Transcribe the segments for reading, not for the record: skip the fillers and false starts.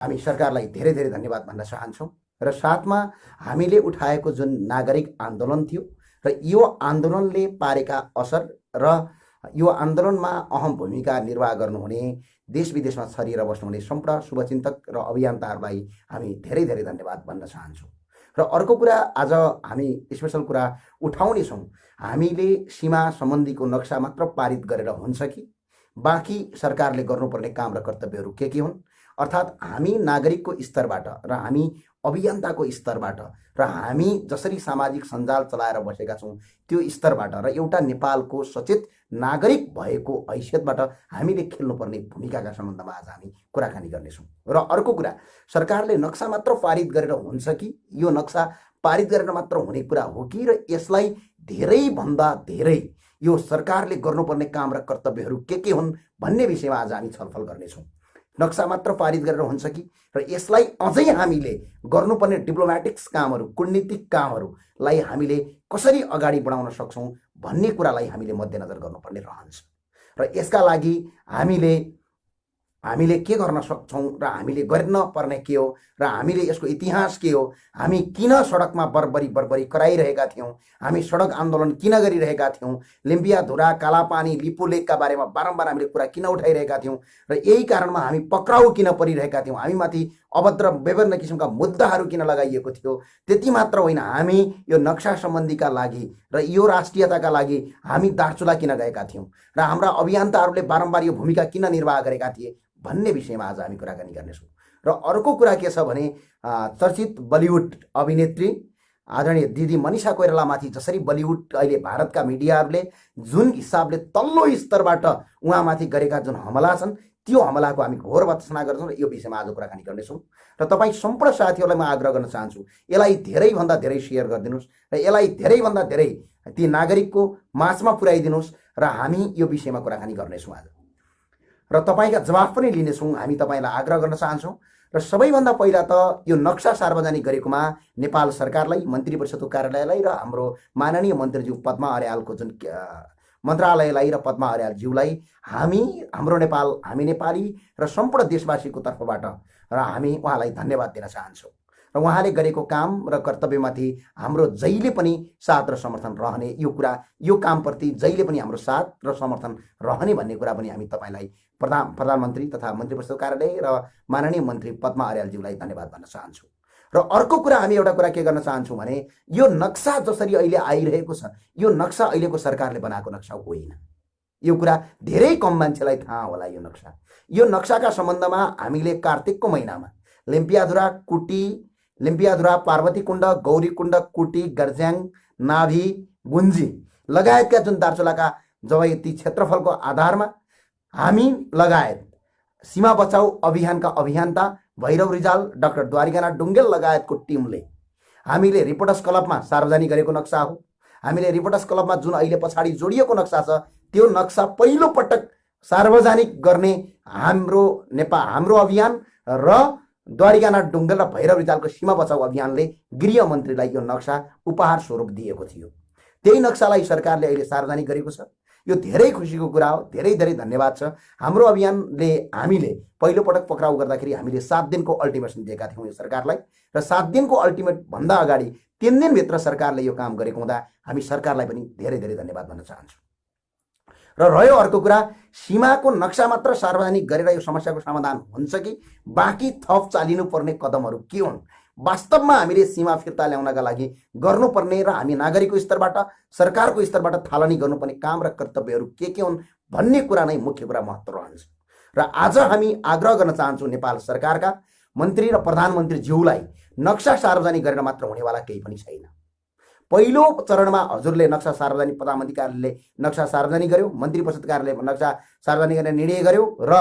हामी सरकारलाई धेरै धेरै धन्यवाद भन्न चाहन्छौँ र साथमा हामीले उठाएको जुन नागरिक आन्दोलन थियो र यो आन्दोलनले पारेका असर र यो आन्दोलनमा अहम भूमिका निर्वाह गर्नुहुने देश विदेशमा छरिएर बस्नुहुने सम्पूर्ण शुभचिन्तक र अभियन्ताहरूलाई हामी धेरै धेरै धन्यवाद भन्न चाहन्छौँ। र अर्को कुरा आज हामी स्पेशल कुरा उठाउनेछौँ, हामीले सीमा सम्बन्धीको नक्सा मात्र पारित गरेर हुन्छ कि बाँकी सरकारले गर्नुपर्ने काम र कर्तव्यहरू के हुन्, अर्थात् हामी नागरिकको स्तरबाट र हामी अभियन्ताको स्तरबाट र हामी जसरी सामाजिक सञ्जाल चलाएर बसेका छौँ त्यो स्तरबाट र एउटा नेपालको सचेत नागरिक भएको हैसियतबाट हामीले खेल्नुपर्ने भूमिकाका सम्बन्धमा आज हामी कुराकानी गर्नेछौँ। र अर्को कुरा, सरकारले नक्सा मात्र पारित गरेर हुन्छ कि यो नक्सा पारित गरेर मात्र हुने कुरा हो कि र यसलाई धेरैभन्दा धेरै यो सरकारले गर्नुपर्ने काम र कर्तव्यहरू के हुन् भन्ने विषयमा आज हामी छलफल गर्नेछौँ। नक्सा मात्र पारित गरेर हुन्छ कि र यसलाई अझै हामीले गर्नुपर्ने डिप्लोमेटिक्स कामहरू, कूटनीतिक कामहरूलाई हामीले कसरी अगाडि बढाउन सक्छौँ भन्ने कुरालाई हामीले मध्यनजर गर्नुपर्ने रहन्छ। र यसका लागि हामीले के गर्न सक्छौँ र हामीले गर्न पर्ने के हो र हामीले यसको इतिहास के हो, हामी किन सडकमा बर्बरी कराइरहेका थियौँ, हामी सडक आन्दोलन किन गरिरहेका थियौँ, लिम्पियाधुरा, कालापानी, लिपु लेकका बारेमा बारम्बार हामीले कुरा किन उठाइरहेका थियौँ र यही कारणमा हामी पक्राउ किन परिरहेका थियौँ, हामीमाथि अभद्र विभिन्न किसिमका मुद्दाहरू किन लगाइएको थियो। त्यति मात्र होइन, हामी यो नक्सा सम्बन्धीका लागि र यो राष्ट्रियताका लागि हामी दार्चुला किन गएका थियौँ र हाम्रा अभियन्ताहरूले बारम्बार यो भूमिका किन निर्वाह गरेका थिए भन्ने विषयमा आज हामी कुराकानी गर्नेछौँ। र अर्को कुरा के छ भने, चर्चित बलिउड अभिनेत्री आदरणीय दिदी मनिषा कोइरालामाथि जसरी बलिउड अहिले भारतका मिडियाहरूले जुन हिसाबले तल्लो स्तरबाट उहाँमाथि गरेका जुन हमला छन् त्यो हमलाको हामी घोर भर्त्सना गर्छौँ र यो विषयमा आज कुराकानी गर्नेछौँ। र तपाईँ सम्पूर्ण साथीहरूलाई म आग्रह गर्न चाहन्छु, यसलाई धेरैभन्दा धेरै सेयर गरिदिनुहोस् र यसलाई धेरैभन्दा धेरै ती नागरिकको माझमा पुर्याइदिनुहोस् र हामी यो विषयमा कुराकानी गर्नेछौँ आज र तपाईँका जवाफ पनि लिनेछौँ। हामी तपाईँलाई आग्रह गर्न चाहन्छौँ र सबैभन्दा पहिला त यो नक्सा सार्वजनिक गरेकोमा नेपाल सरकारलाई, मन्त्री परिषदको कार्यालयलाई र हाम्रो माननीय मन्त्रीज्यू पद्मा अर्यालको जुन मन्त्रालयलाई र पद्मा अर्यालज्यूलाई हाम्रो नेपाली र सम्पूर्ण देशवासीको तर्फबाट र हामी उहाँलाई धन्यवाद दिन चाहन्छौँ। र उहाँले गरेको काम र कर्तव्यमाथि हाम्रो जहिले पनि साथ र समर्थन रहने, यो कामप्रति जहिले पनि हाम्रो साथ र समर्थन रहने भन्ने कुरा पनि हामी तपाईँलाई प्रधानमन्त्री तथा मन्त्री परिषद कार्यालय र माननीय मन्त्री पद्मा अर्यालज्यूलाई धन्यवाद भन्न चाहन्छौँ। र अर्को कुरा, हामी एउटा कुरा के गर्न चाहन्छौँ भने, यो नक्सा जसरी अहिले आइरहेको छ, यो नक्सा अहिलेको सरकारले बनाएको नक्सा होइन। यो कुरा धेरै कम मान्छेलाई थाहा होला। यो नक्साका सम्बन्धमा हामीले कार्तिकको महिनामा लिम्पियाधुरा, पार्वतीकुण्ड, गौरीकुण्ड, कुटी, गर्ज्याङ, नाभी, गुन्जी लगायतका जुन दार्चुलाका ती क्षेत्रफलको आधारमा हामी लगायत सीमा बचाउ अभियानका अभियन्ता भैरव रिजाल, डाक्टर द्वारिकानाथ डुङ्गेल लगायतको टिमले हामीले रिपोर्टर्स क्लबमा सार्वजनिक गरेको नक्सा हो। हामीले रिपोर्टर्स क्लबमा जुन अहिले पछाडि जोडिएको नक्सा छ त्यो नक्सा पहिलो पटक सार्वजनिक गर्ने हाम्रो अभियान र द्वारिकानाथ डुङ्गेल र भैरव रिजालको सीमा बचाउ अभियानले गृह मन्त्रीलाई यो नक्सा उपहार स्वरूप दिएको थियो। त्यही नक्सालाई सरकारले अहिले सार्वजनिक गरेको छ। यो धेरै खुसीको कुरा हो, धेरै धेरै धन्यवाद छ। हाम्रो अभियानले हामीले पहिलो पटक पक्राउ गर्दाखेरि हामीले 7 दिनको अल्टिमेटम दिएका थियौँ यो सरकारलाई र 7 दिनको अल्टिमेट भन्दा अगाडि 3 दिनभित्र सरकारले यो काम गरेको हुँदा हामी सरकारलाई पनि धेरै धेरै धन्यवाद भन्न चाहन्छौँ। र रह्यो अर्को कुरा, सीमाको नक्सा मात्र सार्वजनिक गरेर यो समस्याको समाधान हुन्छ कि बाँकी थप चालिनुपर्ने कदमहरू के हुन्, वास्तवमा हामीले सीमा फिर्ता ल्याउनका लागि गर्नुपर्ने र हामी नागरिकको स्तरबाट, सरकारको स्तरबाट थालनी गर्नुपर्ने काम र कर्तव्यहरू के हुन् भन्ने कुरा नै मुख्य कुरा महत्त्व रहन्छ। र आज हामी आग्रह गर्न चाहन्छौँ नेपाल सरकारका मन्त्री र प्रधानमन्त्रीज्यूलाई, नक्सा सार्वजनिक गरेर मात्र हुनेवाला केही पनि छैन। पहिलो चरणमा हजुरले नक्सा सार्वजनिक, प्रधानमन्त्री कार्यालयले नक्सा सार्वजनिक गर्यो, मन्त्री परिषद कार्यालयले नक्सा सार्वजनिक गर्ने निर्णय गर्यो र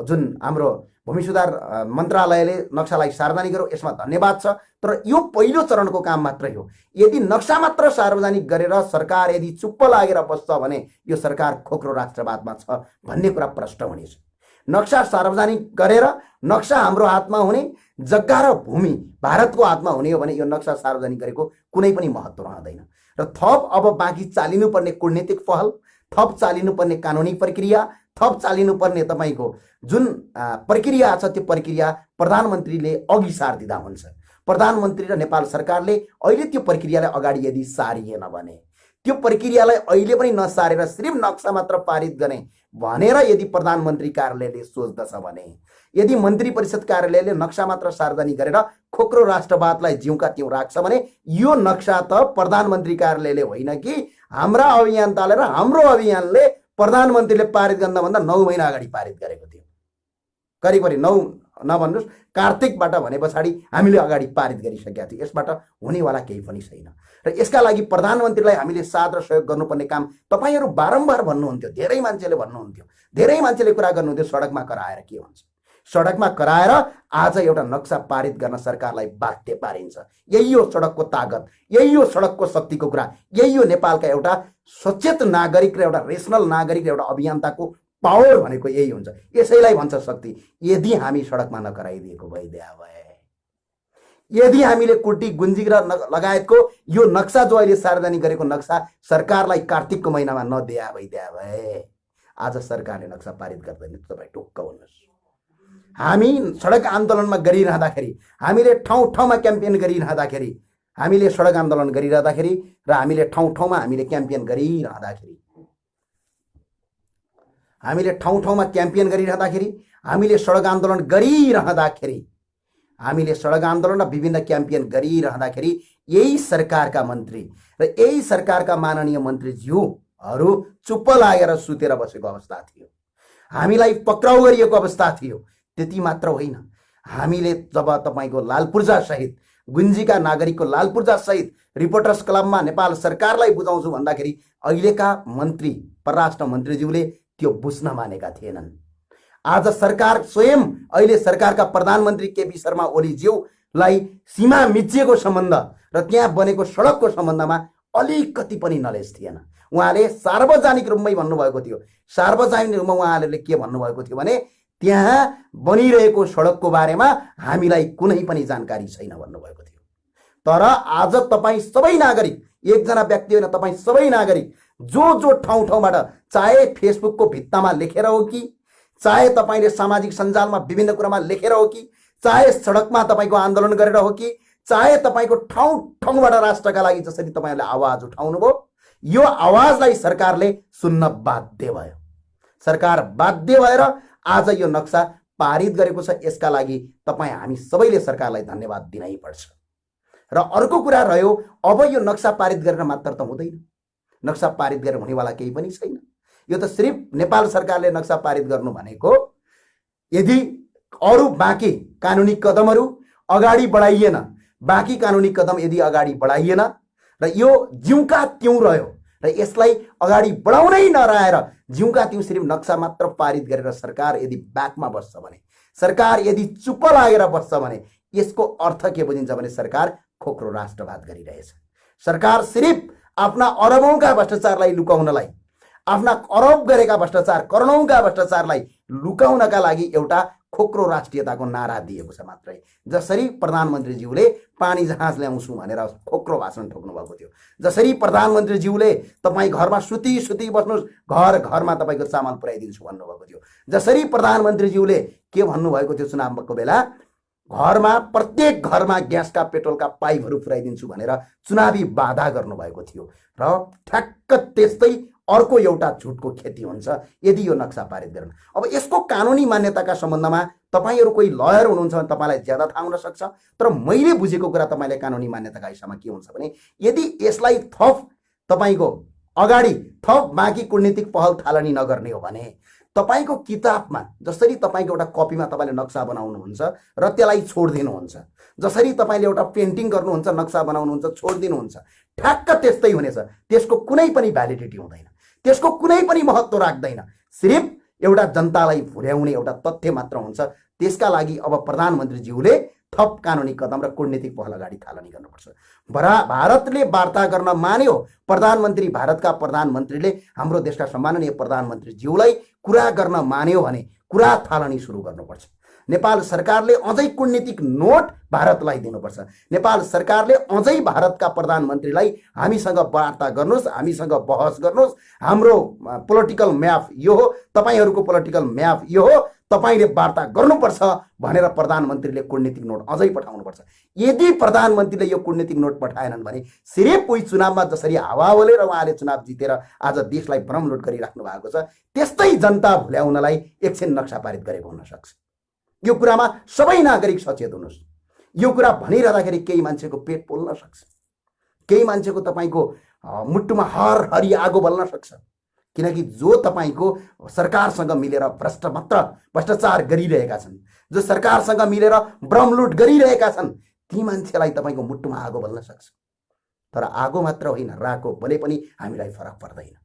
जुन हाम्रो भूमि सुधार मन्त्रालयले नक्सालाई सार्वजनिक गर्यो, यसमा धन्यवाद छ। तर यो पहिलो चरणको काम मात्रै हो। यदि नक्सा मात्र सार्वजनिक गरेर सरकार यदि चुप्प लागेर बस्छ भने यो सरकार खोक्रो राष्ट्रवादमा छ भन्ने कुरा प्रष्ट हुनेछ। नक्सा सार्वजनिक गरेर नक्सा हाम्रो हातमा हुने, जग्गा र भूमि भारतको हातमा हुने हो भने यो नक्सा सार्वजनिक गरेको कुनै पनि महत्त्व रहँदैन। र थप अब बाँकी चालिनुपर्ने कूटनीतिक पहल, थप चालिनुपर्ने कानुनी प्रक्रिया, थप चालिनुपर्ने तपाईँको जुन प्रक्रिया छ त्यो प्रक्रिया प्रधानमन्त्रीले अघि सारिदिँदा हुन्छ। प्रधानमन्त्री र नेपाल सरकारले अहिले त्यो प्रक्रियालाई अगाडि यदि सारिएन भने, त्यो प्रक्रियालाई अहिले पनि नसारेर सिर्फ नक्सा मात्र पारित गर्ने भनेर यदि प्रधानमन्त्री कार्यालयले सोच्दछ भने, यदि मन्त्री परिषद कार्यालयले नक्सा मात्र सार्वजनिक गरेर खोक्रो राष्ट्रवादलाई जिउका त्यौँ राख्छ भने यो नक्सा त प्रधानमन्त्री कार्यालयले होइन कि हाम्रा अभियन्ताले र हाम्रो अभियानले प्रधानमन्त्रीले पारित गर्नभन्दा 9 महिना अगाडि पारित गरेको थियो। करिब 9 नभन्नुहोस्, कार्तिकबाट भने पछाडि हामीले अगाडि पारित गरिसकेका थियौँ। यसबाट हुनेवाला केही पनि छैन र यसका लागि प्रधानमन्त्रीलाई हामीले साथ र सहयोग गर्नुपर्ने काम तपाईँहरू बारम्बार भन्नुहुन्थ्यो, धेरै मान्छेले भन्नुहुन्थ्यो, धेरै मान्छेले कुरा गर्नुहुन्थ्यो सडकमा कराएर के हुन्छ। सडकमा कराएर आज एउटा नक्सा पारित गर्न सरकारलाई बाध्य पारिन्छ। यही हो सडकको तागत, यही हो सडकको शक्तिको कुरा, यही हो नेपालका एउटा सचेत नागरिक र एउटा रेसनल नागरिक र एउटा अभियन्ताको पावर भनेको यही हुन्छ। यसैलाई भन्छ शक्ति। यदि हामी सडकमा नकराइदिएको भइदिया भए, यदि हामीले कुटी गुन्जी र लगायतको यो नक्सा जो अहिले सार्वजनिक गरेको नक्सा सरकारलाई कार्तिकको महिनामा नदिया भइदिया भए आज सरकारले नक्सा पारित गर्दैन। तपाईँ ढुक्क हुनुहोस्। हामी सडक आन्दोलनमा गरिरहँदाखेरि, हामीले ठाउँ ठाउँमा क्याम्पेन गरिरहँदाखेरि, हामीले सडक आन्दोलन गरिरहँदाखेरि र हामीले ठाउँ ठाउँमा हामीले क्याम्पेन गरिरहँदाखेरि, हामीले ठाउँ ठाउँमा क्याम्पेन गरिरहँदाखेरि, हामीले सडक आन्दोलन गरिरहँदाखेरि, हामीले सडक आन्दोलन र विभिन्न क्याम्पेन गरिरहँदाखेरि यही सरकारका मन्त्री र यही सरकारका माननीय मन्त्रीज्यूहरू चुप्प लागेर सुतेर बसेको अवस्था थियो। हामीलाई पक्राउ गरिएको अवस्था थियो। त्यति मात्र होइन, हामीले जब तपाईँको लालपूर्जा सहित गुन्जीका नागरिकको लालपूर्जा सहित रिपोर्टर्स क्लबमा नेपाल सरकारलाई बुझाउँछु भन्दाखेरि अहिलेका मन्त्री परराष्ट्र मन्त्रीज्यूले त्यो बुझ्न मानेका थिएनन्। आज सरकार स्वयं अहिले सरकारका प्रधानमन्त्री केपी शर्मा ओलीज्यूलाई सीमा मिचिएको सम्बन्ध र त्यहाँ बनेको सडकको सम्बन्धमा अलिकति पनि नलेज थिएन। उहाँले सार्वजनिक रूपमै भन्नुभएको थियो। सार्वजनिक रूपमा उहाँहरूले के भन्नुभएको थियो भने त्यहाँ बनिरहेको सडकको बारेमा हामीलाई कुनै पनि जानकारी छैन भन्नुभएको थियो। तर आज तपाईँ सबै नागरिक, एकजना व्यक्ति होइन, तपाईँ सबै नागरिक जो ठाउँ ठाउँबाट, चाहे फेसबुकको भित्तामा लेखेर हो कि, चाहे तपाईँले सामाजिक सञ्जालमा विभिन्न कुरामा लेखेर हो कि, चाहे सडकमा तपाईँको आन्दोलन गरेर हो कि, चाहे तपाईँको ठाउँ ठाउँबाट राष्ट्रका लागि जसरी तपाईँहरूले आवाज उठाउनुभयो, यो आवाजलाई सरकारले सुन्न बाध्य भयो। सरकार बाध्य भएर आज यो नक्सा पारित गरेको छ। यसका लागि तपाईँ हामी सबैले सरकारलाई धन्यवाद दिनै पर्छ। र अर्को कुरा रह्यो, अब यो नक्सा पारित गरेर मात्र त हुँदैन। नक्सा पारित गरेर हुनेवाला केही पनि छैन। यो त सिर्फ नेपाल सरकारले नक्सा पारित गर्नु भनेको, यदि अरू बाँकी कानुनी कदमहरू अगाडि बढाइएन, बाँकी कानुनी कदम यदि अगाडि बढाइएन र यो जिउका त्यों रह्यो र यसलाई अगाडि बढाउनै नरहेर जिउका त्यों सिर्फ नक्सा मात्र पारित गरेर सरकार यदि ब्याकमा बस्छ भने, सरकार यदि चुप्प लागेर बस्छ भने यसको अर्थ के बुझिन्छ भने सरकार खोक्रो राष्ट्रवाद गरिरहेछ। सरकार सिर्फ आफ्ना अरबौंका भ्रष्टाचारलाई लुकाउनलाई, आफ्ना अरब गरेका भ्रष्टाचार, करोडौंका भ्रष्टाचारलाई लुकाउनका लागि एउटा खोक्रो राष्ट्रियताको नारा दिएको छ मात्रै। जसरी प्रधानमन्त्रीज्यूले पानी जहाज ल्याउँछु भनेर खोक्रो भाषण ठोक्नु भएको थियो, जसरी प्रधानमन्त्रीज्यूले तपाईँ घरमा सुती सुती बस्नुहोस्, घर घरमा तपाईँको चामल पुर्याइदिन्छु भन्नुभएको थियो, जसरी प्रधानमन्त्रीज्यूले के भन्नुभएको थियो चुनावको बेला, घरमा प्रत्येक घरमा ग्यासका पेट्रोलका पाइपहरू पुर्याइदिन्छु भनेर चुनावी बाधा गर्नुभएको थियो। र ठ्याक्क त्यस्तै अर्को एउटा झुटको खेती हुन्छ यदि यो नक्सा पारित गर्न। अब यसको कानुनी मान्यताका सम्बन्धमा तपाईहरू कोही लयर हुनुहुन्छ भने तपाईँलाई ज्यादा थाहा हुन सक्छ, तर मैले बुझेको कुरा तपाईँले कानुनी मान्यताका हिसाबमा के हुन्छ भने, यदि यसलाई थप तपाईँको अगाडि थप बाँकी कूटनीतिक पहल थालनी नगर्ने हो भने तपाईको किताबमा जसरी तपाईको एउटा कपीमा तपाईले नक्सा बनाउनुहुन्छ र त्यसलाई छोड्दिनुहुन्छ, जसरी तपाईले एउटा पेन्टिङ गर्नुहुन्छ, नक्सा बनाउनुहुन्छ, छोड्दिनुहुन्छ, ठ्याक्क त्यस्तै हुनेछ। त्यसको कुनै पनि भ्यालिडिटी हुँदैन, त्यसको कुनै पनि महत्त्व राख्दैन। सिर्फ एउटा जनतालाई भुर्याउने एउटा तथ्य मात्र हुन्छ। त्यसका लागि अब प्रधानमन्त्रीज्यूले थप कानुनी कदम र कूटनीतिक पहल अगाडि थालनी गर्नुपर्छ। भारतले वार्ता गर्न मान्यो, प्रधानमन्त्री, भारतका प्रधानमन्त्रीले हाम्रो देशका सम्माननीय प्रधानमन्त्रीज्यूलाई कुरा गर्न मान्यो भने कुरा थालनी सुरु गर्नुपर्छ। नेपाल सरकारले अझै कूटनीतिक नोट भारतलाई दिनुपर्छ। नेपाल सरकारले अझै भारतका प्रधानमन्त्रीलाई हामीसँग वार्ता गर्नुहोस्, हामीसँग बहस गर्नुहोस्, हाम्रो पोलिटिकल म्याप यो हो, तपाईँहरूको पोलिटिकल म्याप यो हो, तपाईँले वार्ता गर्नुपर्छ भनेर प्रधानमन्त्रीले कूटनीतिक नोट अझै पठाउनुपर्छ। यदि प्रधानमन्त्रीले यो कूटनीतिक नोट पठाएनन् भने सिर्फ उही चुनावमा जसरी हावा बोलेर उहाँले चुनाव जितेर आज देशलाई भ्रमलुट गरिराख्नु भएको छ, त्यस्तै जनता भुल्याउनलाई एकछिन नक्सा पारित गरेको हुन सक्छ। यो कुरामा सबै नागरिक सचेत हुनुहोस्। यो कुरा भनिरहँदाखेरि केही मान्छेको पेट पोल्न सक्छ, केही मान्छेको तपाईँको मुटुमा हरहरी आगो बल्न सक्छ, किनकि जो तपाईँको सरकारसँग मिलेर भ्रष्टाचार गरिरहेका छन्, जो सरकारसँग मिलेर भ्रमलुट गरिरहेका छन्, ती मान्छेलाई तपाईँको मुटुमा आगो बल्न सक्छ। तर आगो मात्र होइन, राको बले पनि हामीलाई फरक पर्दैन,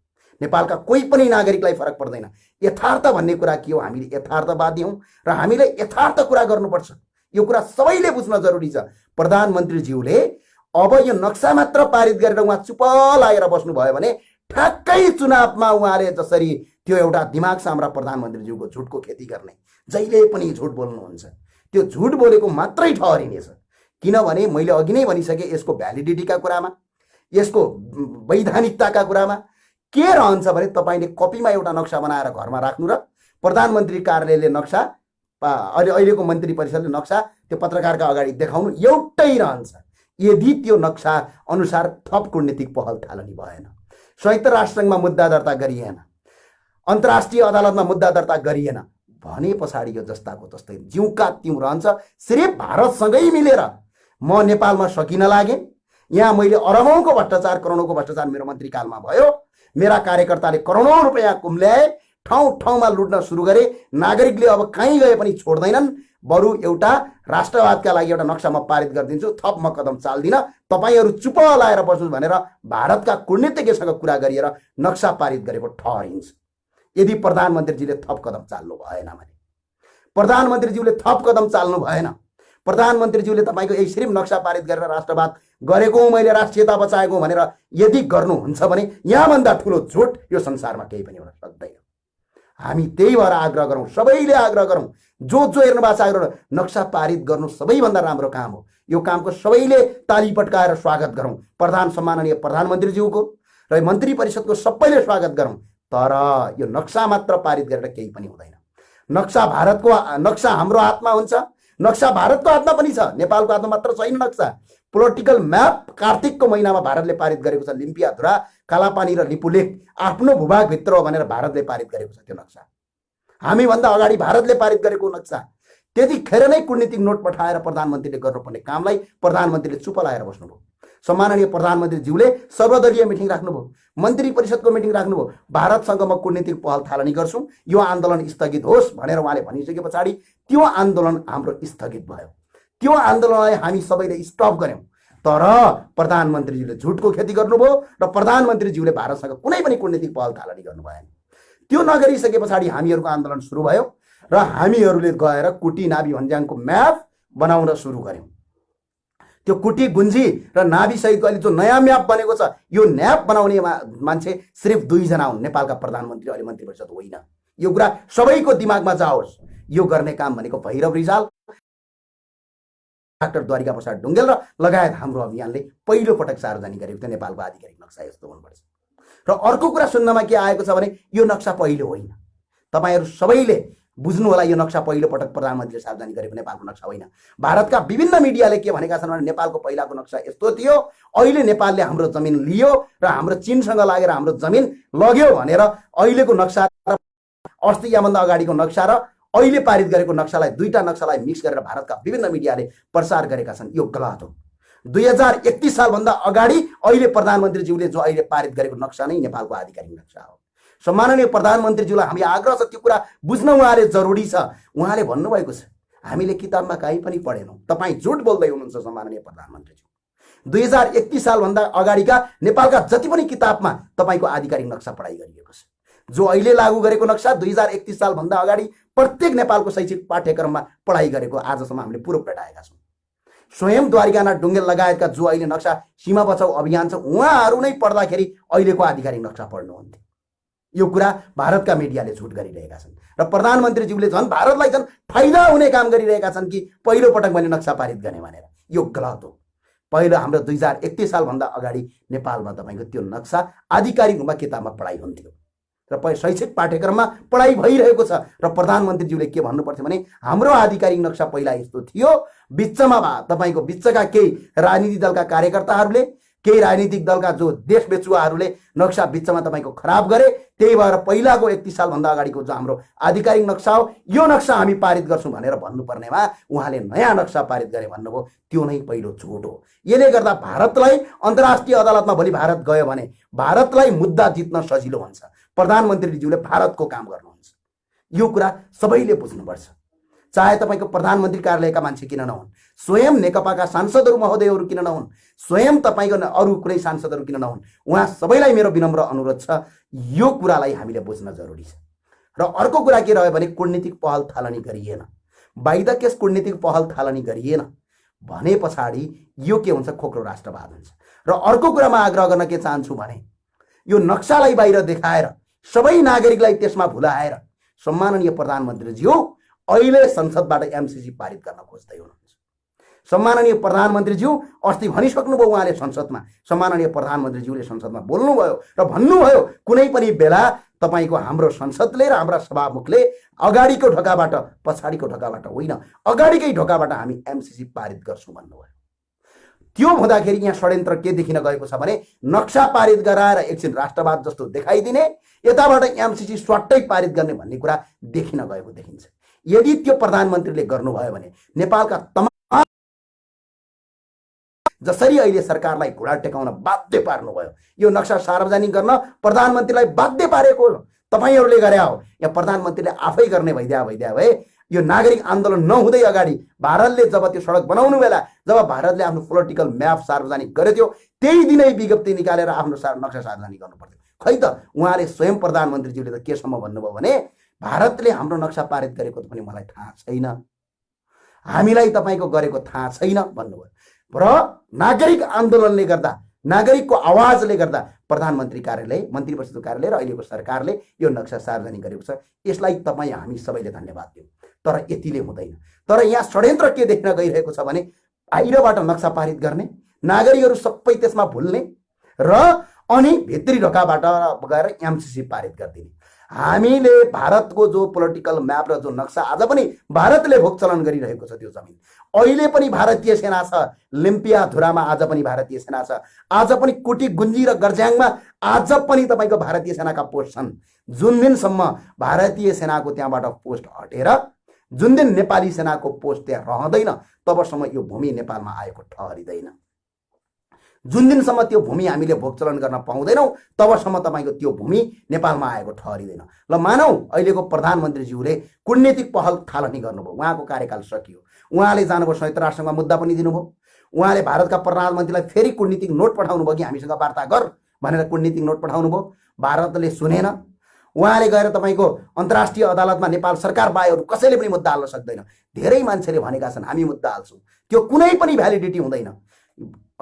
नेपालका कोही पनि नागरिकलाई फरक पर्दैन। यथार्थ भन्ने कुरा के हो? हामीले यथार्थवादी हौँ र हामीले यथार्थ कुरा गर्नुपर्छ। यो कुरा सबैले बुझ्न जरुरी छ। प्रधानमन्त्रीज्यूले अब यो नक्सा मात्र पारित गरेर उहाँ चुप लागेर बस्नुभयो भने ठ्याक्कै चुनावमा उहाँले जसरी त्यो एउटा दिमाग साम्रा प्रधानमन्त्रीज्यूको झुटको खेती गर्ने, जहिले पनि झुट बोल्नुहुन्छ, त्यो झुट बोलेको मात्रै ठहरिनेछ। किनभने मैले अघि नै भनिसकेँ, यसको भ्यालिडिटीका कुरामा, यसको वैधानिकताका कुरामा के रहन्छ भने तपाईँले कपीमा एउटा नक्सा बनाएर घरमा राख्नु र प्रधानमन्त्री कार्यालयले नक्सा, अहिलेको मन्त्री परिषदले नक्सा त्यो पत्रकारका अगाडि देखाउनु एउटै रहन्छ। यदि त्यो नक्सा अनुसार थप कूटनीतिक पहल थालनी भएन, संयुक्त राष्ट्रसङ्घमा मुद्दा दर्ता गरिएन, अन्तर्राष्ट्रिय अदालतमा मुद्दा दर्ता गरिएन भने पछाडि यो जस्ताको जस्तै जिउका तिउँ रहन्छ। सिर्फ भारतसँगै मिलेर म नेपालमा सकिन लागेँ, यहाँ मैले अरबौँको भ्रष्टाचार, करोडौँको भ्रष्टाचार मेरो मन्त्रीकालमा भयो, मेरा कार्यकर्ताले करोडौँ रुपियाँ कुम्ल्याए, ठाउँ ठाउँमा लुट्न सुरु गरे, नागरिकले अब कहीँ गए पनि छोड्दैनन्, बरु एउटा राष्ट्रवादका लागि एउटा नक्सा म पारित गरिदिन्छु, थप म कदम चाल्दिनँ, तपाईँहरू चुप लाएर बस्नुहोस् भनेर भारतका कूटनीतिज्ञसँग कुरा गरिएर नक्सा पारित गरेको ठहरिन्छ। यदि प्रधानमन्त्रीजीले थप कदम चाल्नु भएन भने, प्रधानमन्त्रीज्यूले थप कदम चाल्नु भएन, प्रधानमन्त्रीज्यूले तपाईँको यही सिर्फ नक्सा पारित गरेर राष्ट्रवाद गरेको मैले राष्ट्रियता बचाएको भनेर यदि गर्नुहुन्छ भने यहाँभन्दा ठुलो झुट यो संसारमा केही पनि हुन सक्दैन। हामी त्यही भएर आग्रह गरौँ, सबैले आग्रह गरौँ, जो हेर्नु भएको छ आग्रह, नक्सा पारित गर्नु सबैभन्दा राम्रो काम हो। यो कामको सबैले ताली पट्काएर स्वागत गरौँ, सम्माननीय प्रधानमन्त्रीज्यूको र मन्त्री परिषदको सबैले स्वागत गरौँ। तर यो नक्सा मात्र पारित गरेर केही पनि हुँदैन। नक्सा हाम्रो हातमा हुन्छ, नक्सा भारतको हातमा पनि छ, नेपालको हातमा मात्र छैन नक्सा। पोलिटिकल म्याप कार्तिकको महिनामा भारतले पारित गरेको छ। लिम्पियाधुरा, कालापानी र लिपुलेख आफ्नो भूभागभित्र हो भनेर भारतले पारित गरेको छ त्यो नक्सा। हामीभन्दा अगाडि भारतले पारित गरेको नक्सा। त्यतिखेर नै कूटनीतिक नोट पठाएर प्रधानमन्त्रीले गर्नुपर्ने कामलाई प्रधानमन्त्रीले चुप लाएर बस्नुभयो। सम्माननीय प्रधानमन्त्रीज्यूले सर्वदलीय मिटिङ राख्नुभयो, मन्त्री परिषदको मिटिङ राख्नुभयो, भारतसँग म कूटनीतिक पहल थालनी गर्छु, यो आन्दोलन स्थगित होस् भनेर उहाँले भनिसके पछाडि त्यो आन्दोलन हाम्रो स्थगित भयो। त्यो आन्दोलनलाई हामी सबैले स्टप गर्यौँ। तर प्रधानमन्त्रीज्यूले झुटको खेती गर्नुभयो र प्रधानमन्त्रीज्यूले भारतसँग कुनै पनि कूटनीतिक पहल थालनी गर्नु भएन। त्यो नगरिसके पछाडि हामीहरूको आन्दोलन सुरु भयो र हामीहरूले गएर कुटी नाभी भन्ज्याङको म्याप बनाउन सुरु गर्यौँ। त्यो कुटी गुन्जी र नाभी सहितको अहिले जो नयाँ म्याप बनेको छ, यो म्याप बनाउने मान्छे सिर्फ 2 जना हुन्, नेपालका प्रधानमन्त्री अहिले मन्त्री परिषद होइन। यो कुरा सबैको दिमागमा जाओस्। यो गर्ने काम भनेको भैरव रिजाल, डाक्टर द्वारिका प्रसाद ढुङ्गेल र लगायत हाम्रो अभियानले पहिलो पटक सार्वजनिक गरेको थियो। नेपालको आधिकारिक नक्सा यस्तो हुनुपर्छ। र अर्को कुरा सुन्नमा के आएको छ भने यो नक्सा पहिलो होइन। तपाईँहरू सबैले बुझ्नु होला, यो नक्सा पहिलो पटक प्रधानमन्त्रीले सार्वजनिक गरेको नेपालको नक्सा होइन। भारतका विभिन्न मिडियाले के भनेका छन् भने नेपालको पहिलाको नक्सा यस्तो थियो, अहिले नेपालले हाम्रो जमिन लियो र हाम्रो चीनसँग लागेर हाम्रो जमिन लग्यो भनेर अहिलेको नक्सा र अस्ति याभन्दा अगाडिको नक्सा र अहिले पारित गरेको नक्सालाई, दुईटा नक्सालाई मिक्स गरेर भारतका विभिन्न मिडियाले प्रसार गरेका छन्। यो गलत हो। 2031 सालभन्दा अगाडि अहिले प्रधानमन्त्रीज्यूले जो अहिले पारित गरेको नक्सा नै नेपालको आधिकारिक नक्सा हो। सम्माननीय प्रधानमन्त्रीज्यूलाई हामी आग्रह छ, त्यो कुरा बुझ्न उहाँले जरुरी छ। उहाँले भन्नुभएको छ हामीले किताबमा कहीँ पनि पढेनौँ, तपाईँ झुट बोल्दै हुनुहुन्छ सम्माननीय प्रधानमन्त्रीज्यू। 2031 सालभन्दा अगाडिका नेपालका जति पनि किताबमा तपाईँको आधिकारिक नक्सा पढाइ गरिएको छ। जो अहिले लागू गरेको नक्सा 2031 सालभन्दा अगाडि प्रत्येक नेपालको शैक्षिक पाठ्यक्रममा पढाइ गरेको आजसम्म हामीले प्रुफ भेटाएका छौँ। स्वयं द्वारिकानाथ ढुङ्गेल लगायतका जो अहिले नक्सा सीमा बचाउ अभियान छ, उहाँहरू नै पढ्दाखेरि अहिलेको आधिकारिक नक्सा पढ्नुहुन्थ्यो। यो कुरा भारतका मिडियाले झुट गरिरहेका छन् र प्रधानमन्त्रीज्यूले झन् भारतलाई झन् फाइदा हुने काम गरिरहेका छन् कि पहिलो पटक मैले नक्सा पारित गर्ने भनेर। यो गलत हो। पहिलो हाम्रो 2031 सालभन्दा अगाडि नेपालमा तपाईँको त्यो नक्सा आधिकारिक रूपमा किताबमा पढाइ हुन्थ्यो र शैक्षिक पाठ्यक्रममा पढाइ भइरहेको छ र प्रधानमन्त्रीज्यूले के भन्नुपर्थ्यो भने हाम्रो आधिकारिक नक्सा पहिला यस्तो थियो, बिचमा तपाईँको बिचका केही राजनीतिक दलका कार्यकर्ताहरूले, केही राजनीतिक दलका जो देश बेचुवाहरूले नक्सा बिचमा तपाईँको खराब गरे, त्यही भएर पहिलाको 31 सालभन्दा अगाडिको जो हाम्रो आधिकारिक नक्सा हो यो नक्सा हामी पारित गर्छौँ भनेर भन्नुपर्नेमा उहाँले नयाँ नक्सा पारित गरे भन्नुभयो। त्यो नै पहिलो झुट हो। यसले गर्दा भारतलाई अन्तर्राष्ट्रिय अदालतमा भोलि भारत गयो भने भारतलाई मुद्दा जित्न सजिलो हुन्छ। प्रधानमन्त्रीज्यूले भारतको काम गर्नुहुन्छ, यो कुरा सबैले बुझ्नुपर्छ। चाहे तपाईँको प्रधानमन्त्री कार्यालयका मान्छे किन नहुन्, स्वयं नेकपाका सांसदहरू महोदयहरू किन नहुन्, स्वयं तपाईँको अरू कुनै सांसदहरू किन नहुन्, उहाँ सबैलाई मेरो विनम्र अनुरोध छ, यो कुरालाई हामीले बुझ्न जरुरी छ। र अर्को कुरा के रह्यो भने कूटनीतिक पहल थालनी गरिएन, बाइ द केस कूटनीतिक पहल थालनी गरिएन भने पछाडि यो के हुन्छ, खोक्रो राष्ट्रवाद हुन्छ। र अर्को कुरामा आग्रह गर्न के चाहन्छु भने यो नक्सालाई बाहिर देखाएर सबै नागरिकलाई त्यसमा भुलाएर सम्माननीय प्रधानमन्त्रीज्यू अहिले संसदबाट एमसीसी पारित गर्न खोज्दै हुनुहुन्छ। सम्माननीय प्रधानमन्त्रीज्यू अस्ति भनिसक्नुभयो उहाँले संसदमा, सम्माननीय प्रधानमन्त्रीज्यूले संसदमा बोल्नुभयो र भन्नुभयो कुनै पनि बेला तपाईको हाम्रो संसदले र हाम्रा सभामुखले अगाडिको ढोकाबाट पछाडिको ढोकाबाट होइन, अगाडिकै ढोकाबाट हामी एमसीसी पारित गर्छौँ भन्नुभयो। त्यो हुँदाखेरि यहाँ षड्यन्त्र के देखिन गएको छ भने नक्सा पारित गराएर एकछिन राष्ट्रवाद जस्तो देखाइदिने, यताबाट एमसीसी स्वाट्टै पारित गर्ने भन्ने कुरा देखिन गएको देखिन्छ। यदि त्यो प्रधानमन्त्रीले गर्नुभयो भने नेपालका तमाम जसरी अहिले सरकारलाई घुँडा टेकाउन बाध्य पार्नुभयो, यो नक्सा सार्वजनिक गर्न प्रधानमन्त्रीलाई बाध्य पारेको तपाईहरूले गरे हो, या प्रधानमन्त्रीले आफै गर्ने भइदिया भए यो नागरिक आन्दोलन नहुँदै अगाडि भारतले जब त्यो सडक बनाउनु बेला जब भारतले आफ्नो पोलिटिकल म्याप सार्वजनिक गरेथ्यो त्यही दिनै विज्ञप्ति निकालेर आफ्नो नक्सा सार्वजनिक गर्नु पर्थ्यो। खै त उहाँले स्वयं प्रधानमन्त्रीज्यूले त केसम्म भन्नुभयो भने भारतले हाम्रो नक्सा पारित गरेको पनि मलाई थाहा छैन, हामीलाई तपाईँको गरेको थाहा छैन भन्नुभयो। र नागरिक आन्दोलनले गर्दा, नागरिकको आवाजले गर्दा प्रधानमन्त्री कार्यालय, मन्त्री परिषदको कार्यालय र अहिलेको सरकारले यो नक्सा सार्वजनिक गरेको छ। यसलाई तपाईँ हामी सबैले धन्यवाद दियौँ। तर यतिले हुँदैन। तर यहाँ षड्यन्त्र के देख्न गइरहेको छ भने बाहिरबाट नक्सा पारित गर्ने, नागरिकहरू सबै त्यसमा भुल्ने र अनि भित्री ढोकाबाट गएर एमसीसी पारित गरिदिने। हामीले भारतको जो पोलिटिकल म्याप र जो नक्सा आज पनि भारतले भोगचलन गरिरहेको छ, त्यो जमिन अहिले पनि भारतीय सेना छ, लिम्पियाधुरामा आज पनि भारतीय सेना छ, आज पनि कुटी गुन्जी र गर्ज्याङमा आज पनि तपाईँको भारतीय सेनाका पोस्ट छन्। जुन दिनसम्म भारतीय सेनाको त्यहाँबाट पोस्ट हटेर जुन दिन नेपाली सेनाको पोस्ट त्यहाँ रहँदैन तबसम्म यो भूमि नेपालमा आएको ठहरिँदैन। जुन दिनसम्म त्यो भूमि हामीले भोगचलन गर्न पाउँदैनौँ तबसम्म तपाईँको त्यो भूमि नेपालमा आएको ठहरिँदैन। ल मानौ अहिलेको प्रधानमन्त्रीज्यूले कूटनीतिक पहल थालनी गर्नुभयो, उहाँको कार्यकाल सकियो, उहाँले जानुभयो संयुक्त राष्ट्रसङ्घमा मुद्दा पनि दिनुभयो, उहाँले भारतका प्रधानमन्त्रीलाई फेरि कूटनीतिक नोट पठाउनु भयो कि हामीसँग वार्ता गर भनेर कूटनीतिक नोट पठाउनु भयो, भारतले सुनेन। उहाँले गएर तपाईँको अन्तर्राष्ट्रिय अदालतमा नेपाल सरकार बाहेक कसैले पनि मुद्दा हाल्न सक्दैन। धेरै मान्छेले भनेका छन् हामी मुद्दा हाल्छौँ, त्यो कुनै पनि भ्यालिडिटी हुँदैन।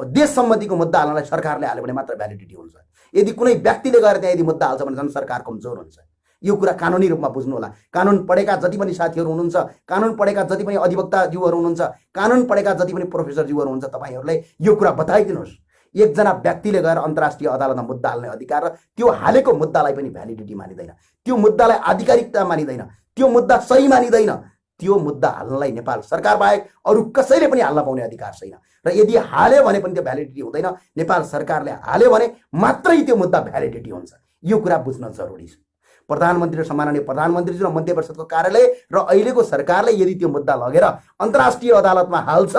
देश सम्मतिको मुद्दा हाल्नलाई सरकारले हाल्यो भने मात्र भ्यालिडिटी हुन्छ। यदि कुनै व्यक्तिले गएर त्यहाँ यदि मुद्दा हाल्छ भने झन् सरकार कमजोर हुन्छ। यो कुरा कानुनी रूपमा बुझ्नु होला। कानुन पढेका जति पनि साथीहरू हुनुहुन्छ, कानुन पढेका जति पनि अधिवक्ताज्यूहरू हुनुहुन्छ, कानुन पढेका जति पनि प्रोफेसरज्यूहरू हुनुहुन्छ, तपाईँहरूले यो कुरा बताइदिनुहोस्। एकजना व्यक्तिले गएर अन्तर्राष्ट्रिय अदालतमा मुद्दा हाल्ने अधिकार र त्यो हालेको मुद्दालाई पनि भ्यालिडिटी मानिँदैन, त्यो मुद्दालाई आधिकारिकता मानिँदैन, त्यो मुद्दा सही मानिँदैन। त्यो मुद्दा हाल्नलाई नेपाल सरकार बाहेक अरू कसैले पनि हाल्न पाउने अधिकार छैन। र यदि हाल्यो भने पनि त्यो भ्यालिडिटी हुँदैन, नेपाल सरकारले हाल्यो भने मात्रै त्यो मुद्दा भ्यालिडिटी हुन्छ। यो कुरा बुझ्न जरुरी छ। प्रधानमन्त्री र सम्माननीय प्रधानमन्त्रीज्यू र मन्त्री परिषदको कार्यालय र अहिलेको सरकारले यदि त्यो मुद्दा लगेर अन्तर्राष्ट्रिय अदालतमा हाल्छ,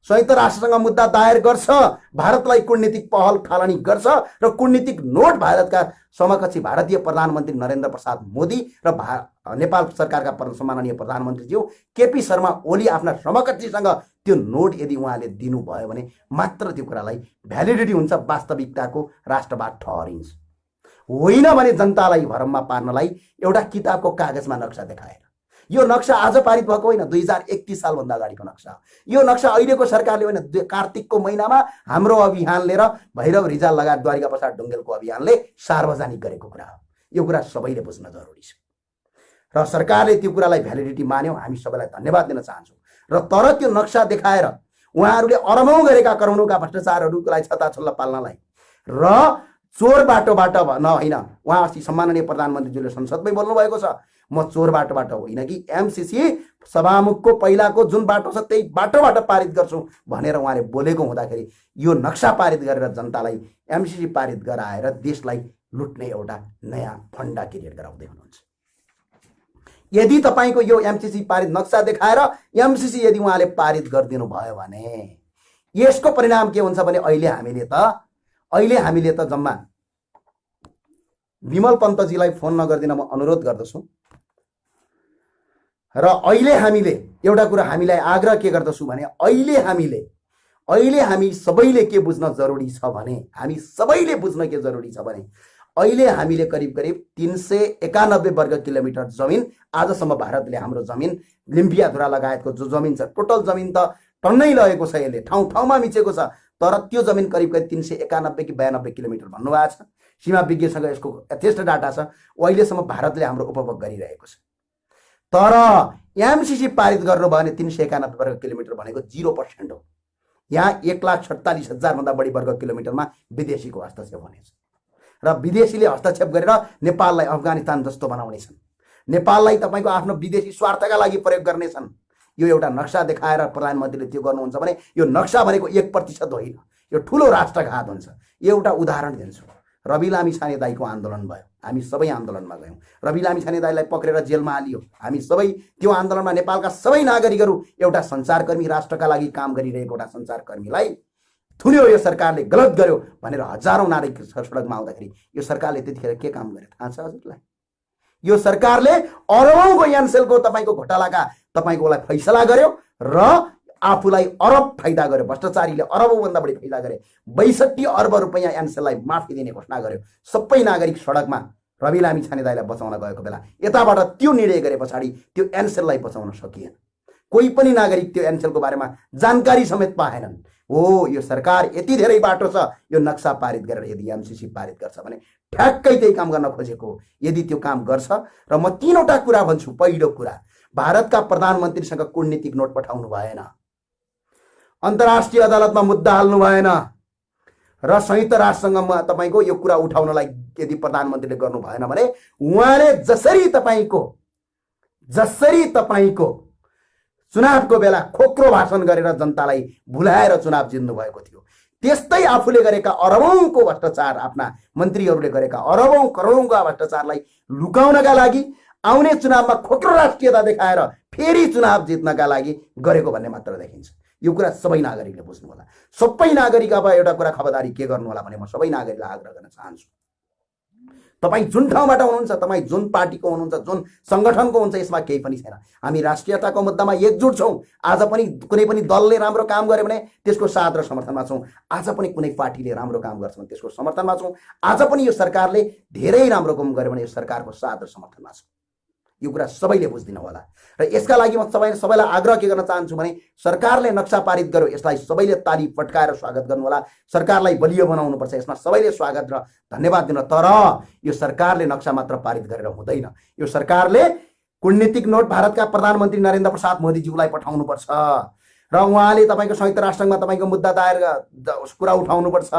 संयुक्त राष्ट्रसँग मुद्दा दायर गर्छ, भारतलाई कूटनीतिक पहल थालनी गर्छ र कूटनीतिक नोट भारतका समकक्षी भारतीय प्रधानमन्त्री नरेन्द्र प्रसाद मोदी र नेपाल सरकारका सम्माननीय प्रधानमन्त्रीज्यू केपी शर्मा ओली आफ्ना समकक्षीसँग त्यो नोट यदि उहाँले दिनुभयो भने मात्र त्यो कुरालाई भ्यालिडिटी हुन्छ, वास्तविकताको राष्ट्रवाद ठहरिन्छ। होइन भने जनतालाई भरममा पार्नलाई एउटा किताबको कागजमा नक्सा देखाएर, यो नक्सा आज पारित भएको होइन, 2031 सालभन्दा अगाडिको नक्सा। यो नक्सा अहिलेको सरकारले होइन, कार्तिकको महिनामा हाम्रो अभियानले र भैरव रिजाल लगायत द्वारिका प्रसाद ढुङ्गेलको अभियानले सार्वजनिक गरेको कुरा हो। यो कुरा सबैले बुझ्न जरुरी छ र सरकारले त्यो कुरालाई भ्यालिडिटी मान्यो। हामी सबैलाई धन्यवाद दिन चाहन्छौँ। र तर त्यो नक्सा देखाएर उहाँहरूले अरबौं गरेका करोडौँका भ्रष्टाचारहरूलाई छताछुल्ल पाल्नलाई र चोर बाटोबाट न होइन, उहाँ अस्ति सम्माननीय प्रधानमन्त्रीज्यूले संसदमै बोल्नुभएको छ, म चोर बाटोबाट होइन कि एमसीसी सभामुखको पहिलाको जुन बाटो छ त्यही बाटोबाट पारित गर्छु भनेर उहाँले बोलेको हुँदाखेरि यो नक्सा पारित गरेर जनतालाई एमसीसी पारित गराएर देशलाई लुट्ने एउटा नयाँ फन्डा क्रिएट गराउँदै हुनुहुन्छ। यदि तपाईँको यो एमसीसी पारित नक्सा देखाएर एमसीसी यदि उहाँले पारित गरिदिनु भयो भने यसको परिणाम के हुन्छ भने अहिले हामीले त जम्मा विमल पन्तजीलाई फोन नगरिदिन म अनुरोध गर्दछु। र अहिले हामीले एउटा कुरा हामीलाई आग्रह के गर्दछु भने अहिले हामी सबैले के बुझ्न जरुरी छ भने अहिले हामीले करिब 391 वर्ग किलोमिटर जमिन आजसम्म भारतले हाम्रो जमिन लिम्पियाधुरा लगायतको जो जमिन छ टोटल जमिन त टन्नै लगेको छ, यसले ठाउँ ठाउँमा मिचेको छ, तर त्यो जमिन करिब 391 कि 92 किलोमिटर भन्नुभएको छ। सीमा विज्ञसँग यसको यथेष्ट डाटा छ। अहिलेसम्म भारतले हाम्रो उपभोग गरिरहेको छ। तर एमसीसी पारित गर्नु भयो भने 391 वर्ग किलोमिटर भनेको 0% हो। यहाँ 1,47,000 भन्दा बढी वर्ग किलोमिटरमा विदेशीको हस्तक्षेप हुनेछ र विदेशीले हस्तक्षेप गरेर नेपाललाई अफगानिस्तान जस्तो बनाउनेछन्, नेपाललाई तपाईँको आफ्नो विदेशी स्वार्थका लागि प्रयोग गर्नेछन्। यो एउटा नक्सा देखाएर प्रधानमन्त्रीले त्यो गर्नुहुन्छ भने यो नक्सा भनेको 1% होइन, यो ठुलो राष्ट्रघात हुन्छ। एउटा उदाहरण दिन्छु। रवि लामिछाने दाईको आन्दोलन भयो, हामी सबै आन्दोलनमा गयौँ। रवि लामिछाने दाईलाई पक्रेर जेलमा हालियो। हामी सबै त्यो आन्दोलनमा नेपालका सबै नागरिकहरू एउटा सञ्चारकर्मी, राष्ट्रका लागि काम गरिरहेको एउटा सञ्चारकर्मीलाई थुन्यो, यो सरकारले गलत गर्यो भनेर हजारौं नागरिक सडकमा आउँदाखेरि यो सरकारले त्यतिखेर के काम गर्यो थाहा छ हजुरलाई? यो सरकारले अरबौंको यानसेलको तपाईँको घोटालाका तपाईँकोलाई फैसला गर्यो र आफूलाई अरब फाइदा गर्यो। भ्रष्टाचारीले अरबौं भन्दा बढी फाइदा गरे। 62 अर्ब रुपैयाँ यानसेललाई माफी दिने घोषणा गर्यो। सबै नागरिक सडकमा रवि लामिछाने दाईलाई बचाउन गएको बेला यताबाट त्यो निर्णय गरे पछाडि त्यो यानसेललाई बचाउन सकिएन। कोही पनि नागरिक त्यो यानसेलको बारेमा जानकारी समेत पाएनन्। हो, यो सरकार यति धेरै बाटो छ, यो नक्सा पारित गरेर यदि एमसीसी पारित गर्छ भने ठ्याक्कै त्यही काम गर्न खोजेको हो। यदि त्यो काम गर्छ र म 3वटा कुरा भन्छु। पहिलो कुरा, भारतका प्रधानमन्त्रीसँग कूटनीतिक नोट पठाउनु भएन, अन्तर्राष्ट्रिय अदालतमा मुद्दा हाल्नु भएन र संयुक्त राष्ट्रसँग तपाईँको यो कुरा उठाउनलाई यदि प्रधानमन्त्रीले गर्नु भएन भने उहाँले जसरी तपाईँको चुनावको बेला खोक्रो भाषण गरेर जनतालाई भुलाएर चुनाव जित्नु भएको थियो, त्यस्तै आफूले गरेका अरबौंको भ्रष्टाचार, आफ्ना मन्त्रीहरूले गरेका अरबौं करोडौंका भ्रष्टाचारलाई लुकाउनका लागि आउने चुनावमा खोक्रो राष्ट्रियता देखाएर फेरि चुनाव जित्नका लागि गरेको भन्ने मात्र देखिन्छ। यो कुरा सबै नागरिकले बुझ्नु होला। सबै नागरिक अब एउटा कुरा खबरदारी के गर्नु होला भने म सबै नागरिकलाई आग्रह गर्न चाहन्छु। तपाईँ जुन ठाउँबाट हुनुहुन्छ, तपाईँ जुन पार्टीको हुनुहुन्छ, जुन संगठनको हुन्छ, यसमा केही पनि छैन। हामी राष्ट्रियताको मुद्दामा एकजुट छौँ। आज पनि कुनै पनि दलले राम्रो काम गर्यो भने त्यसको साथ र समर्थनमा छौँ। आज पनि कुनै पार्टीले राम्रो काम गर्छ भने त्यसको समर्थनमा छौँ। आज पनि यो सरकारले धेरै राम्रो काम गर्यो भने यो सरकारको साथ र समर्थनमा छौँ। यो कुरा सबैले बुझ्दिनु होला र यसका लागि म सबैलाई आग्रह के गर्न चाहन्छु भने सरकारले नक्सा पारित गर्यो, यसलाई सबैले ताली पटकाएर स्वागत गर्नु होला। सरकारलाई बलियो बनाउनु पर्छ, यसमा सबैले स्वागत र धन्यवाद दिन। तर यो सरकारले नक्सा मात्र पारित गरेर हुँदैन। यो सरकारले कूटनीतिक नोट भारतका प्रधानमन्त्री नरेन्द्र प्रसाद मोदीज्यूलाई पठाउनु पर्छ र उहाँले तपाईँको संयुक्त राष्ट्रमा तपाईँको मुद्दा दायर कुरा उठाउनु पर्छ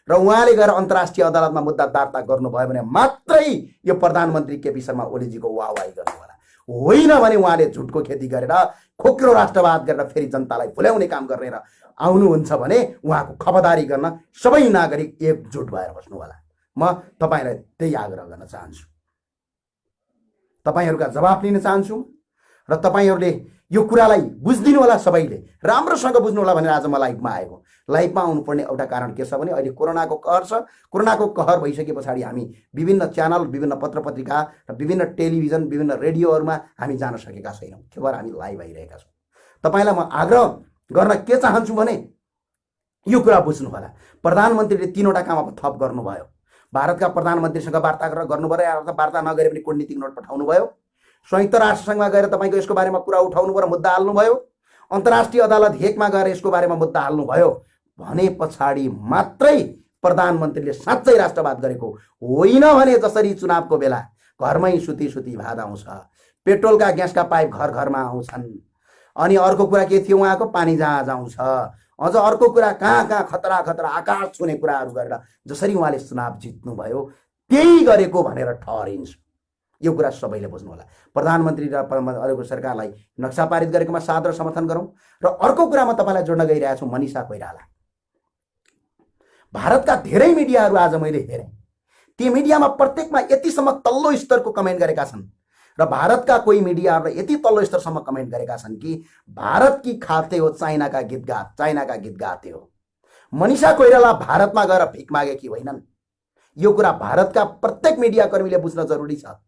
र उहाँले गएर अन्तर्राष्ट्रिय अदालतमा मुद्दा दर्ता गर्नुभयो भने मात्रै यो प्रधानमन्त्री केपी शर्मा ओलीजीको वाहवाही गर्नु होला। होइन भने उहाँले झुटको खेती गरेर खोक्रो राष्ट्रवाद गरेर फेरि जनतालाई भुल्याउने काम गरेर आउनुहुन्छ भने उहाँको खबरदारी गर्न सबै नागरिक एकजुट भएर बस्नु होला। म तपाईँलाई त्यही आग्रह गर्न चाहन्छु, तपाईँहरूका जवाफ लिन चाहन्छु र तपाईँहरूले यो कुरालाई बुझ्दिनु होला। सबैले राम्रोसँग बुझ्नु होला भनेर आज म लाइभमा आएको। लाइभमा आउनुपर्ने एउटा कारण के छ भने अहिले कोरोनाको कहर छ। कोरोनाको कहर भइसके पछाडि हामी विभिन्न च्यानल, विभिन्न पत्रपत्रिका र विभिन्न टेलिभिजन, विभिन्न रेडियोहरूमा हामी जान सकेका छैनौँ। त्यो भएर हामी लाइभ आइरहेका छौँ। तपाईँलाई म आग्रह गर्न के चाहन्छु भने यो कुरा बुझ्नु होला। प्रधानमन्त्रीले 3वटा काम अब थप गर्नुभयो। भारतका प्रधानमन्त्रीसँग वार्ता गर्नुभयो, वार्ता नगरे पनि कूटनीतिक नोट पठाउनु भयो। संयुक्त राष्ट्रसङ्घमा गएर तपाईँको यसको बारेमा कुरा उठाउनु भयो, मुद्दा हाल्नुभयो। अन्तर्राष्ट्रिय अदालत हेगमा गएर यसको बारेमा मुद्दा हाल्नुभयो भने पछाडि मात्रै प्रधानमन्त्रीले साँच्चै राष्ट्रवाद गरेको होइन भने जसरी चुनावको बेला घरमै सुती सुती भात आउँछ, पेट्रोलका ग्यासका पाइप घर घरमा आउँछन्, अनि अर्को कुरा के थियो उहाँको पानी जहाज आउँछ, अझ अर्को कुरा कहाँ कहाँ खतरा खतरा आकाश छुने कुराहरू गरेर जसरी उहाँले चुनाव जित्नुभयो त्यही गरेको भनेर ठहरिन्छ। यो कुरा सबैले बुझ्नु होला। प्रधानमन्त्री र अहिलेको सरकारलाई नक्सा पारित गरेकोमा साथ र समर्थन गरौँ। र अर्को कुरा म तपाईँलाई जोड्न गइरहेको छु, मनिषा कोइराला। भारतका धेरै मिडियाहरू आज मैले हेरेँ, ती मिडियामा प्रत्येकमा यतिसम्म तल्लो स्तरको कमेन्ट गरेका छन् र भारतका कोही मिडियाहरूले यति तल्लो स्तरसम्म कमेन्ट गरेका छन् कि भारत की खाते हो चाइनाका गीत गाते हो। मनिषा कोइराला भारतमा गएर भिख मागेकी होइनन्। यो कुरा भारतका प्रत्येक मिडियाकर्मीले बुझ्न जरुरी छ।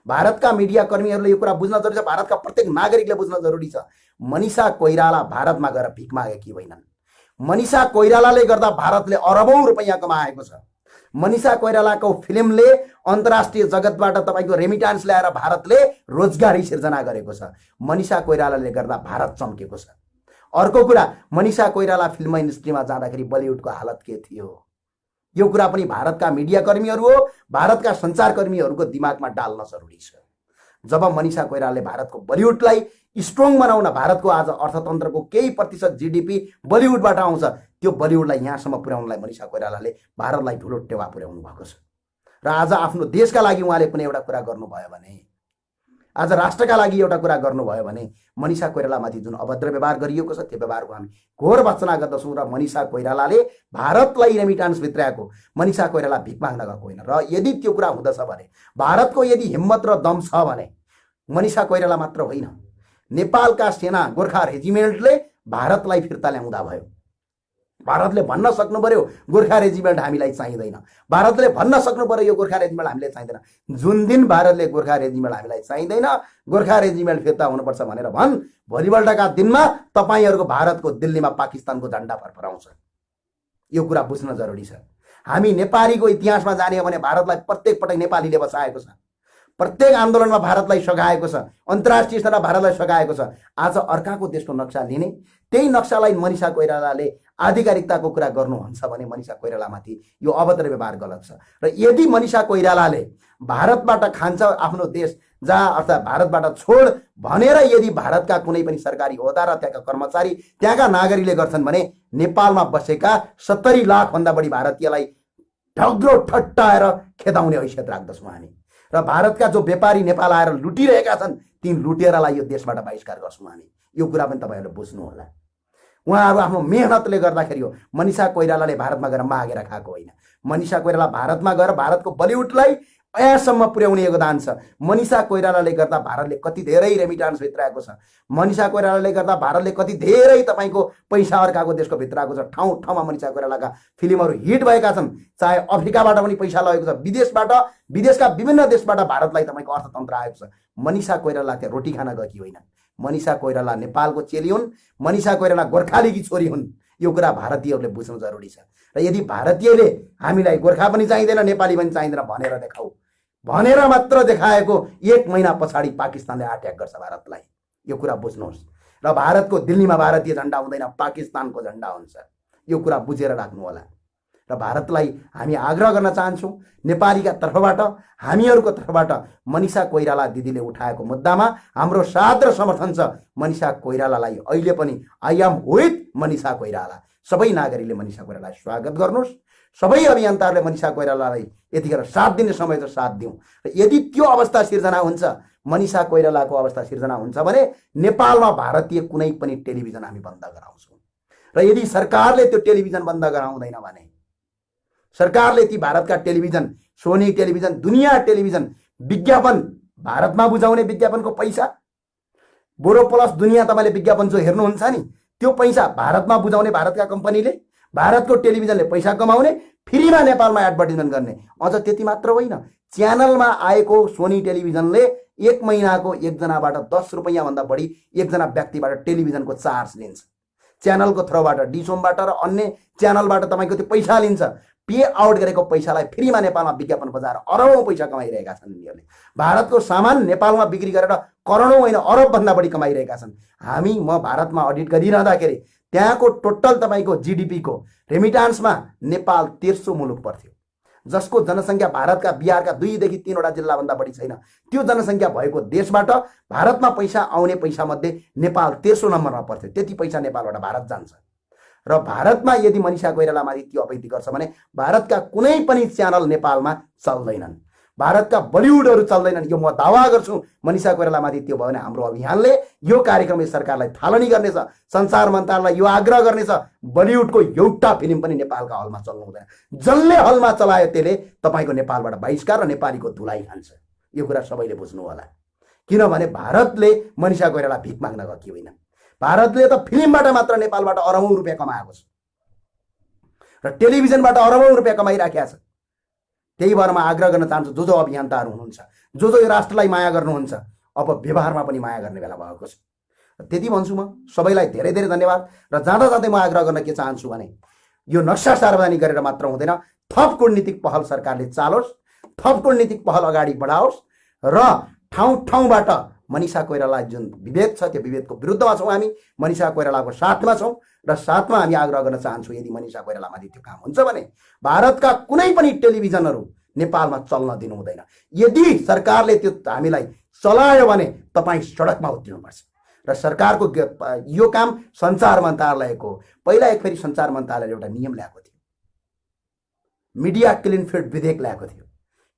भारतका मिडियाकर्मीहरूले यो कुरा बुझ्न जरुरी छ। भारतका प्रत्येक नागरिकले बुझ्न जरुरी छ। मनिषा कोइराला भारतमा गएर भिख मागेकी होइनन्। मनिषा कोइरालाले गर्दा भारतले अरबौं रुपैयाँ कमाएको छ। मनिषा कोइरालाको फिल्मले अन्तर्राष्ट्रिय जगतबाट तपाईको रेमिटान्स ल्याएर भारतले रोजगारी सिर्जना गरेको छ। मनिषा कोइरालाले गर्दा भारत चम्केको छ। अर्को कुरा, मनिषा कोइराला फिल्म इन्डस्ट्रीमा जाँदाखेरि बलिउडको हालत के थियो, यो कुरा पनि भारतका मिडियाकर्मीहरू हो, भारतका सञ्चारकर्मीहरूको दिमागमा डाल्न जरुरी छ। जब मनिषा कोइरालाले भारतको बलिउडलाई स्ट्रङ बनाउन, भारतको आज अर्थतन्त्रको केही प्रतिशत जीडीपी बलिउडबाट आउँछ, त्यो बलिउडलाई यहाँसम्म पुर्याउनलाई मनिषा कोइरालाले भारतलाई ठुलो टेवा पुर्याउनु भएको छ। र आज आफ्नो देशका लागि उहाँले कुनै एउटा कुरा गर्नुभयो भने, आज राष्ट्रका लागि एउटा कुरा गर्नुभयो भने मनिषा कोइरालामाथि जुन अभद्र व्यवहार गरिएको छ त्यो व्यवहारको हामी घोर भर्त्सना गर्दछौँ। र मनिषा कोइरालाले भारतलाई रेमिटान्स भित्राएको, मनिषा कोइराला भिख माग्न गएको होइन। र यदि त्यो कुरा हुँदछ भने, भारतको यदि हिम्मत र दम छ भने, मनिषा कोइराला मात्र होइन, नेपालका सेना गोर्खा रेजिमेन्टले भारतलाई फिर्ता ल्याउँदा भयो। भारतले भन्न सक्नु पर्यो गोर्खा रेजिमेन्ट हामीलाई चाहिँदैन। भारतले भन्न सक्नु पर्यो यो गोर्खा रेजिमेन्ट हामीले चाहिँदैन। जुन दिन भारतले गोर्खा रेजिमेन्ट हामीलाई चाहिँदैन, गोर्खा रेजिमेन्ट फिर्ता हुनुपर्छ भनेर भन्, भोलिपल्टका दिनमा तपाईँहरूको भारतको दिल्लीमा पाकिस्तानको झन्डा फरफराउँछ। यो कुरा बुझ्न जरुरी छ। हामी नेपालीको इतिहासमा जाने हो भने भारतलाई प्रत्येक पटक नेपालीले बचाएको छ। प्रत्येक आन्दोलनमा भारतलाई सघाएको छ, अन्तर्राष्ट्रिय स्तरमा भारतलाई सघाएको छ। आज अर्काको देशको नक्सा लिने, त्यही नक्सालाई मनिषा कोइरालाले आधिकारिकताको कुरा गर्नुहुन्छ भने मनिषा कोइरालामाथि यो अभद्र व्यवहार गलत छ। र यदि मनिषा कोइरालाले भारतबाट खान्छ आफ्नो देश जहाँ, अर्थात् भारतबाट छोड भनेर यदि भारतका कुनै पनि सरकारी होद्दा र त्यहाँका कर्मचारी, त्यहाँका नागरिकले गर्छन् भने नेपालमा बसेका 70 लाख भन्दा बढी भारतीयलाई ढग्रो ठट्टाएर खेदाउने हैसियत राख्दछौँ हामी। र भारतका जो व्यापारी नेपाल आएर लुटिरहेका छन् ती लुटेरालाई यो देशबाट बहिष्कार गर्छौँ हामी। यो कुरा पनि तपाईँहरूले बुझ्नु होला। उहाँहरू आफ्नो मेहनतले गर्दाखेरि हो। मनिषा कोइरालाले भारतमा गएर मागेर खाएको होइन। मनिषा कोइराला भारतमा गएर भारतको बलिउडलाई यहाँसम्म पुर्याउने योगदान छ। मनिषा कोइरालाले गर्दा भारतले कति धेरै रेमिटान्स भित्राएको छ। मनिषा कोइरालाले गर्दा भारतले कति धेरै तपाईँको पैसा अर्काको देशको भित्राएको छ। ठाउँ ठाउँमा मनिषा कोइरालाका फिल्महरू हिट भएका छन्। चाहे अफ्रिकाबाट पनि पैसा लगेको छ, विदेशबाट, विदेशका विभिन्न देशबाट भारतलाई तपाईँको अर्थतन्त्र आएको छ। मनिषा कोइराला त्यहाँ रोटी खान गएकी होइन। मनिषा कोइराला नेपालको चेली हुन्। मनिषा कोइराला गोर्खालीकी छोरी हुन्। यो कुरा भारतीयहरूले बुझ्नु जरुरी छ। र यदि भारतीयले हामीलाई गोर्खा पनि चाहिँदैन, नेपाली पनि चाहिँदैन भनेर देखाऊ, भनेर मात्र देखाएको 1 महिना पछाडि पाकिस्तानले अट्याक गर्छ भारतलाई। यो कुरा बुझ्नुहोस्। र भारतको दिल्लीमा भारतीय झन्डा हुँदैन, पाकिस्तानको झन्डा हुन्छ। यो कुरा बुझेर राख्नु होला। र भारतलाई हामी आग्रह गर्न चाहन्छौँ, नेपालीका तर्फबाट, हामीहरूको तर्फबाट मनिषा कोइराला दिदीले उठाएको मुद्दामा हाम्रो साथ र समर्थन छ। मनिषा कोइरालालाई अहिले पनि I am with Manisha Koirala. सबै नागरिकले मनिषा कोइरालालाई स्वागत गर्नुहोस्। सबै अभियन्ताहरूले मनिषा कोइरालालाई यतिखेर साथ दिने समय त साथ दिउँ। र यदि त्यो अवस्था सिर्जना हुन्छ, मनिषा कोइरालाको अवस्था सिर्जना हुन्छ भने नेपालमा भारतीय कुनै पनि टेलिभिजन हामी बन्द गराउँछौँ। र यदि सरकारले त्यो टेलिभिजन बन्द गराउँदैन भने, सरकारले ती भारतका टेलिभिजन, सोनी टेलिभिजन, दुनिया टेलिभिजन, विज्ञापन भारतमा बुझाउने विज्ञापनको पैसा, बोरो प्लस दुनिया तपाईँले विज्ञापन जो हेर्नुहुन्छ नि, त्यो पैसा भारतमा बुझाउने भारतका कम्पनीले, भारतको टेलिभिजनले पैसा कमाउने, फ्रीमा नेपालमा एडभर्टिजमेन्ट गर्ने। अझ त्यति मात्र होइन, च्यानलमा आएको सोनी टेलिभिजनले 1 महिनाको एकजनाबाट 10 रुपैयाँ भन्दा बढी एकजना व्यक्तिबाट टेलिभिजनको चार्ज लिन्छ। च्यानलको थ्रोबाट, डिसोमबाट र अन्य च्यानलबाट तपाईँको त्यो पैसा लिन्छ। पे आउट गरेको पैसालाई फ्रीमा नेपालमा विज्ञापन बजाएर अरबौं पैसा कमाइरहेका छन् यिनीहरूले। भारतको सामान नेपालमा बिक्री गरेर करोडौं होइन अरब भन्दा बढी कमाइरहेका छन्। म भारतमा अडिट गरिरहँदाखेरि त्यहाँको टोटल तपाईँको जीडीपीको रेमिटान्समा नेपाल तेस्रो मुलुक पर्थ्यो, जसको जनसङ्ख्या भारतका बिहारका 2 देखि 3 जिल्लाभन्दा बढी छैन। त्यो जनसङ्ख्या भएको देशबाट भारतमा पैसा आउने पैसा मध्ये नेपाल तेस्रो नम्बरमा पर्थ्यो। त्यति पैसा नेपालबाट भारत जान्छ र भारतमा यदि मनिषा कोइरालामाथि त्यो अपैति गर्छ भने भारतका कुनै पनि च्यानल नेपालमा चल्दैनन्, भारतका बलिउडहरू चल्दैनन्। यो म दावा गर्छु मनिषा कोइरालामाथि त्यो भयो भने हाम्रो अभियानले यो कार्यक्रम सरकारलाई थालनी गर्नेछ, संचार मन्त्रालयलाई यो आग्रह गर्नेछ, बलिउडको एउटा फिल्म पनि नेपालका हलमा चल्नु हुँदैन। जसले हलमा चलायो त्यसले तपाईँको नेपालबाट बहिष्कार र नेपालीको धुलाई खान्छ। यो कुरा सबैले बुझ्नु होला, किनभने भारतले मनिषा कोइराला भिख माग्न गएकी होइन। भारतले त फिल्मबाट मात्र नेपालबाट अरबौं रुपियाँ कमाएको छ र टेलिभिजनबाट अरबौं रुपियाँ कमाइराखेको छ। त्यही भएर म आग्रह गर्न चाहन्छु, जो अभियन्ताहरू हुनुहुन्छ, जो यो राष्ट्रलाई माया गर्नुहुन्छ, अब व्यवहारमा पनि माया गर्ने बेला भएको छ। त्यति भन्छु म। सबैलाई धेरै धेरै धन्यवाद। र जाँदा जाँदै म आग्रह गर्न के चाहन्छु भने यो नक्सा सार्वजनिक गरेर मात्र हुँदैन, थप कूटनीतिक पहल सरकारले चालोस्, थप कूटनीतिक पहल अगाडि बढाओस् र ठाउँ ठाउँबाट मनिषा कोइराला जुन विभेद छ त्यो विभेदको विरुद्धमा छौँ हामी, मनिषा कोइरालाको साथमा छौँ र साथमा हामी आग्रह गर्न चाहन्छौँ यदि मनिषा कोइरालामाथि त्यो काम हुन्छ भने भारतका कुनै पनि टेलिभिजनहरू नेपालमा चल्न दिनु हुँदैन। यदि सरकारले त्यो हामीलाई चलायो भने तपाईँ सडकमा उत्रिनुपर्छ। र सरकारको यो काम सञ्चार मन्त्रालयको पहिला एक फेरि सञ्चार मन्त्रालयले एउटा नियम ल्याएको थियो, मिडिया क्लिन फिड विधेयक ल्याएको थियो।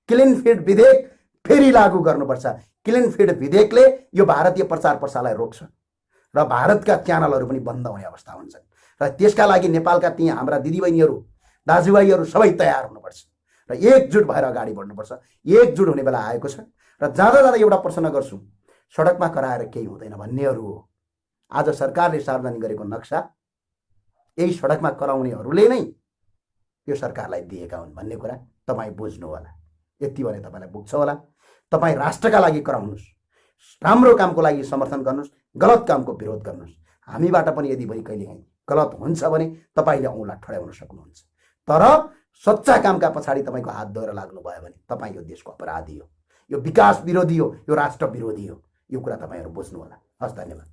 क्लिन फिड विधेयक फेरि लागू गर्नुपर्छ। क्लिन फिड विधेयकले यो भारतीय प्रचार प्रसारलाई रोक्छ र भारतका च्यानलहरू पनि बन्द हुने अवस्था हुन्छ र त्यसका लागि नेपालका ती हाम्रा दिदीबहिनीहरू दाजुभाइहरू सबै तयार हुनुपर्छ र एकजुट भएर अगाडि बढ्नुपर्छ। एकजुट हुने बेला आएको छ। र जाँदा जाँदा एउटा प्रश्न गर्छु, सडकमा कराएर केही हुँदैन भन्नेहरू हो। आज सरकारले सार्वजनिक गरेको नक्सा यही सडकमा कराउनेहरूले नै यो सरकारलाई दिएका हुन् भन्ने कुरा तपाईँ बुझ्नु होला। यति भने तपाईँलाई पुग्छ होला। तपाईँ राष्ट्रका लागि कराउनुहोस्, राम्रो कामको लागि समर्थन गर्नुहोस्, गलत कामको विरोध गर्नुहोस्। हामीबाट पनि यदि भइ कहिलेकाहीँ गलत हुन्छ भने तपाईँले औँला ठड्याउन सक्नुहुन्छ। तर सच्चा कामका पछाडि तपाईँको हात धोएर लाग्नुभयो भने तपाईँ यो देशको अपराधी हो, यो विकास विरोधी हो, यो राष्ट्र विरोधी हो। यो कुरा तपाईँहरू बुझ्नु होला। हस्, धन्यवाद।